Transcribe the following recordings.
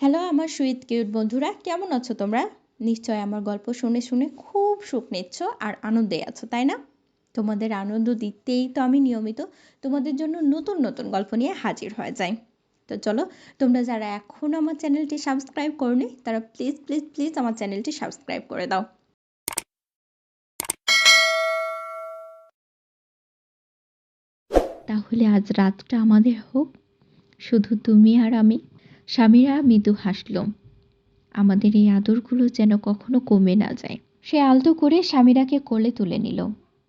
Hello আমার sweet cute বন্ধুরা, কেমন আছো তোমরা? নিশ্চয় আমার গল্প শুনে শুনে খুব সুখ নিচ্ছ আর আনন্দে আছো, তাই না? তোমাদের আনন্দ দিতেই তো আমি নিয়মিত তোমাদের জন্য নতুন নতুন গল্প নিয়ে হাজির হয়ে যাই। তো চলো, তোমরা যারা এখনও আমার চ্যানেলটি সাবস্ক্রাইব করনি তারা প্লিজ প্লিজ প্লিজ আমার চ্যানেলটি সাবস্ক্রাইব করে দাও। তাহলে আজ রাতটা আমাদের হোক, শুধু তুমি আর আমি। স্বামীরা মৃদু হাসল। আমাদের এই আদরগুলো যেন কখনো কমে না যায়। সে আলতো করে স্বামীরাকে কোলে তুলে নিল,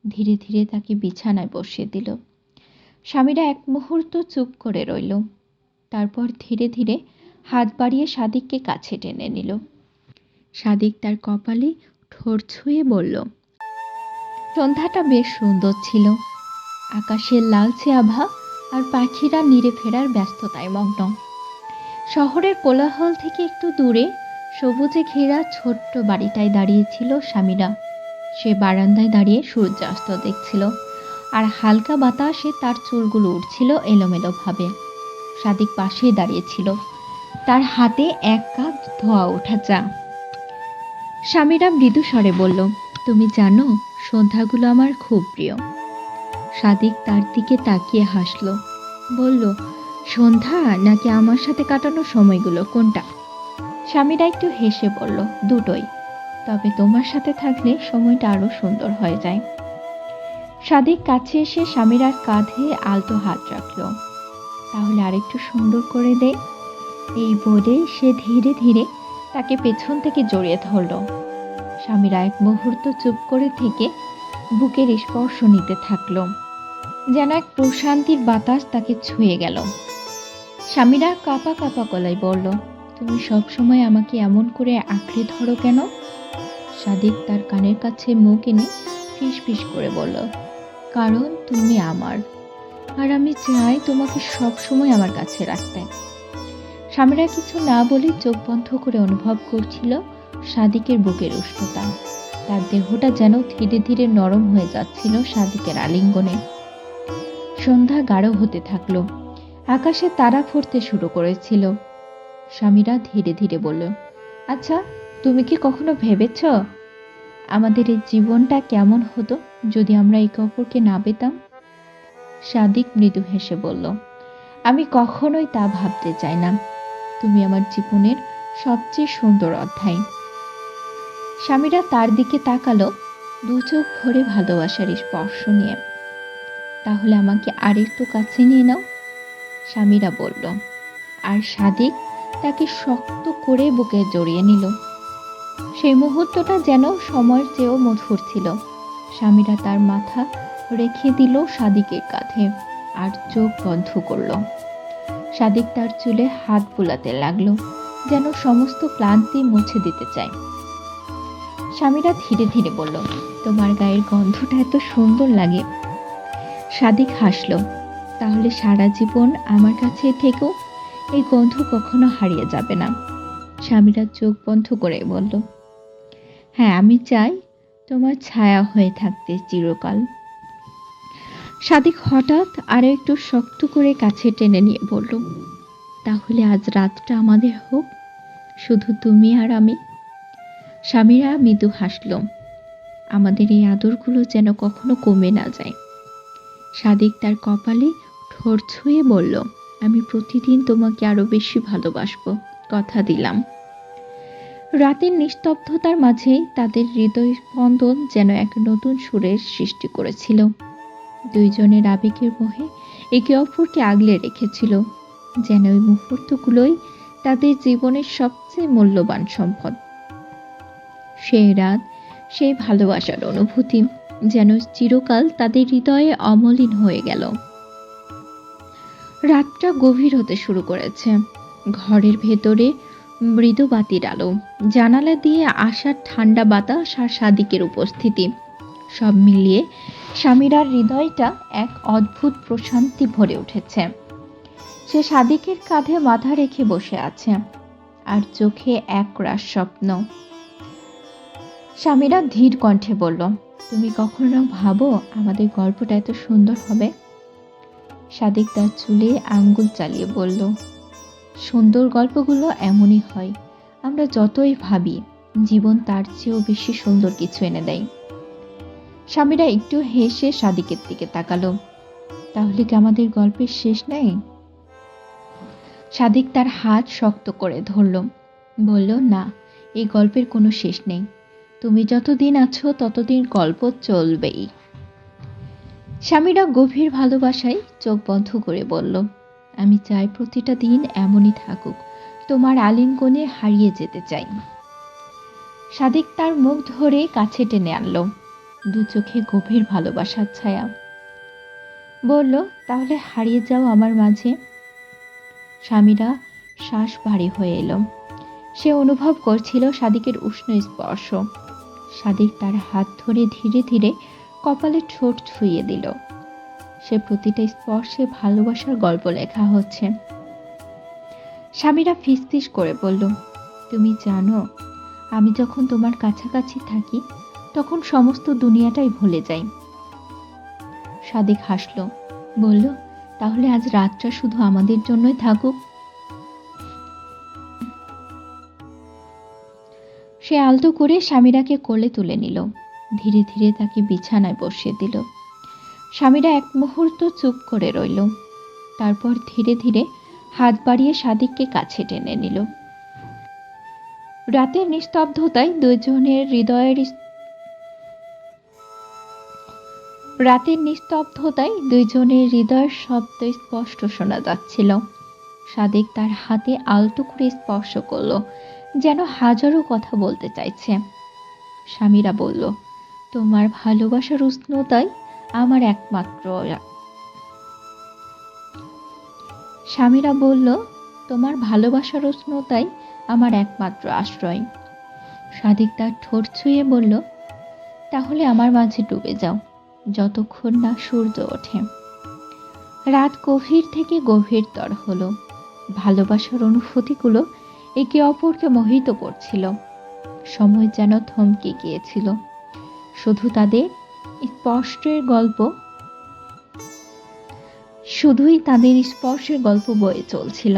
ধীরে ধীরে তাকে বিছানায় বসিয়ে দিল। স্বামীরা এক মুহূর্ত চুপ করে রইল, তারপর ধীরে ধীরে হাত বাড়িয়ে সাদিককে কাছে টেনে নিল। সাদিক তার কপালে ঠোঁট ছুঁয়ে বলল, সন্ধ্যাটা বেশ সুন্দর ছিল। আকাশের লালচে আভা আর পাখিরা নিড়ে ফেরার ব্যস্ততায় মগ্ন। শহরের কোলাহল থেকে একটু দূরে সবুজে ঘেরা ছোট্ট বাড়িটায় দাঁড়িয়েছিল স্বামীরা। সে বারান্দায় দাঁড়িয়ে সূর্যাস্ত দেখছিল, আর হালকা বাতাসে তার চুলগুলো উঠছিল এলোমেলোভাবে। সাদিক পাশেই দাঁড়িয়েছিল, তার হাতে এক কাপ ধোয়া ওঠা চা। স্বামীরা মৃদু স্বরে বলল, তুমি জানো, সন্ধ্যাগুলো আমার খুব প্রিয়। সাদিক তার দিকে তাকিয়ে হাসল, বলল, সন্ধ্যা নাকি আমার সাথে কাটানো সময়গুলো, কোনটা? স্বামীরা একটু হেসে বলল, দুটোই, তবে তোমার সাথে থাকলে সময়টা আরো সুন্দর হয়ে যায়। সাদিক কাছে এসে স্বামীরার কাঁধে আলতো হাত রাখল। তাহলে আরেকটু সুন্দর করে দে, এই বলে সে ধীরে ধীরে তাকে পেছন থেকে জড়িয়ে ধরল। স্বামীরা এক মুহূর্ত চুপ করে থেকে বুকের স্পর্শ নিতে থাকলো, যেন এক প্রশান্তির বাতাস তাকে ছুঁয়ে গেল। স্বামীরা কাঁপা কাঁপা গলায় বলল, তুমি সবসময় আমাকে এমন করে আঁকড়ে ধরো কেন? সাদিক তার কানের কাছে মুখ এনে ফিস ফিস করে বলল, কারণ তুমি আমার, আর আমি চাই তোমাকে সবসময় আমার কাছে রাখতে। স্বামীরা কিছু না বলে চোখ বন্ধ করে অনুভব করছিল সাদিকের বুকের উষ্ণতা। তার দেহটা যেন ধীরে ধীরে নরম হয়ে যাচ্ছিল সাদিকের আলিঙ্গনে। সন্ধ্যা গাঢ় হতে থাকলো, আকাশে তারা ফুটতে শুরু করেছিল। স্বামীরা ধীরে ধীরে বলল, আচ্ছা, তুমি কি কখনো ভেবেছ আমাদের এই জীবনটা কেমন হতো যদি আমরা একে অপরকে না পেতাম? সাদিক মৃদু হেসে বলল, আমি কখনোই তা ভাবতে চাই না। তুমি আমার জীবনের সবচেয়ে সুন্দর অধ্যায়। স্বামীরা তার দিকে তাকালো, দু চোখ ভরে ভালোবাসার স্পর্শ নিয়ে। তাহলে আমাকে আরেকটু কাছে নিয়ে নাও, স্বামীরা বলল, আর সাদিক তাকে শক্ত করে বুকে জড়িয়ে নিল। সেই মুহূর্তটা যেন সময়ের চেয়েও মধুর ছিল। স্বামীরা তার মাথা রেখে দিল সাদিকের কাঁধে আর চোখ বন্ধ করল। সাদিক তার চুলে হাত বুলাতে লাগলো, যেন সমস্ত ক্লান্তি মুছে দিতে চায়। স্বামীরা ধীরে ধীরে বলল, তোমার গায়ের গন্ধটা এত সুন্দর লাগে। সাদিক হাসল, তাহলে সারা জীবন আমার কাছে থেকেও এই গন্ধ কখনো হারিয়ে যাবে না। স্বামীরা চোখ বন্ধ করে বলল, হ্যাঁ, আমি চাই তোমার ছায়া হয়ে থাকতে চিরকাল। সাদিক হঠাৎ আরো একটু শক্ত করে কাছে টেনে নিয়ে বলল, তাহলে আজ রাতটা আমাদের হোক, শুধু তুমি আর আমি। স্বামীরা মৃদু হাসল, আমাদের এই আদরগুলো যেন কখনো কমে না যায়। সাদিক তার কপালে ঠোঁট ছুঁয়ে বলল, আমি প্রতিদিন তোমাকে আরো বেশি ভালোবাসবো, কথা দিলাম। রাতের নিস্তব্ধতার মাঝেই তাদের হৃদয় স্পন্দন যেন এক নতুন সুরের সৃষ্টি করেছিল। দুইজনের আবেগের মোহে একে অপরকে আগলে রেখেছিল, যেন ওই মুহূর্তগুলোই তাদের জীবনের সবচেয়ে মূল্যবান সম্পদ। সেই রাত, সেই ভালোবাসার অনুভূতি যেন চিরকাল তাদের হৃদয়ে অমলিন হয়ে গেল। রাতটা গভীর হতে শুরু করেছে। ঘরের ভেতরে মৃদু বাতির আলো, জানালা দিয়ে আসা ঠান্ডা বাতাস আর সাদিকের উপস্থিতি, সব মিলিয়ে স্বামীরার হৃদয়টা এক অদ্ভুত প্রশান্তি ভরে উঠেছে। সে সাদিকের কাঁধে মাথা রেখে বসে আছে, আর চোখে একরাশ স্বপ্ন। স্বামীরা ধীর কণ্ঠে বলল, তুমি কখনো ভাবো আমাদের গল্পটা এত সুন্দর হবে? সাদিক তার চুলে আঙ্গুল চালিয়ে বলল, সুন্দর গল্পগুলো এমনই হয়, আমরা যতই ভাবি জীবন তার চেয়েও বেশি সুন্দর কিছু এনে দেয়। স্বামীরা একটু হেসে সাদিকের দিকে তাকালো। তাহলে কি আমাদের গল্পের শেষ নেই? সাদিক তার হাত শক্ত করে ধরল, বলল, না, এই গল্পের কোনো শেষ নেই। তুমি যতদিন আছো ততদিন গল্প চলবেই। স্বামীরা গভীর ভালোবাসায় চোখ বন্ধ করে বলল, আমি চাই প্রতিটা দিন এমনই থাকুক, তোমার আলিঙ্গনে হারিয়ে যেতে চাই। সাদিক তার মুখ ধরে কাছে টেনে আনলো, দু চোখে গভীর ভালোবাসার ছায়া। বলল, তাহলে হারিয়ে যাও আমার মাঝে। স্বামীরা শ্বাস ভারী হয়ে এলো। সে অনুভব করছিল সাদিকের উষ্ণ স্পর্শ। সাদিক তার হাত ধরে ধীরে ধীরে কপালে ঠোঁট ছুঁয়ে দিল। সে প্রতিটা স্পর্শে ভালোবাসার গল্প লেখা হচ্ছে। স্বামীরা ফিসফিস করে বলল, তুমি জানো, আমি যখন তোমার কাছাকাছি থাকি তখন সমস্ত দুনিয়াটাই ভুলে যাই। সাদিক হাসল, বলল, তাহলে আজ রাতটা শুধু আমাদের জন্যই থাকুক। সে আলতো করে স্বামীরাকে কোলে তুলে নিল, ধীরে ধীরে তাকে বিছানায় বসিয়ে দিল। স্বামীরা এক মুহূর্ত চুপ করে রইল, তারপর ধীরে ধীরে হাত বাড়িয়ে সাদিককে কাছে টেনে নিল। রাতের নিস্তব্ধতায় দুইজনের হৃদয়ের শব্দ স্পষ্ট শোনা যাচ্ছিল। সাদিক তার হাতে আলতো করে স্পর্শ করলো, যেন হাজারো কথা বলতে চাইছে। স্বামীরা বলল, তোমার ভালোবাসার উষ্ণতাই আমার একমাত্র স্বামীরা বলল, তোমার ভালোবাসার উষ্ণতাই আমার একমাত্র আশ্রয়। সাদিক তার ঠোঁট ছুঁয়ে বলল, তাহলে আমার মাঝে ডুবে যাও, যতক্ষণ না সূর্য ওঠে। রাত গভীর থেকে গভীরতর হলো। ভালোবাসার অনুভূতিগুলো একে অপরকে মোহিত করছিল। সময় যেন থমকে গিয়েছিল, শুধুই তাদের স্পর্শের গল্প বয়ে চলছিল।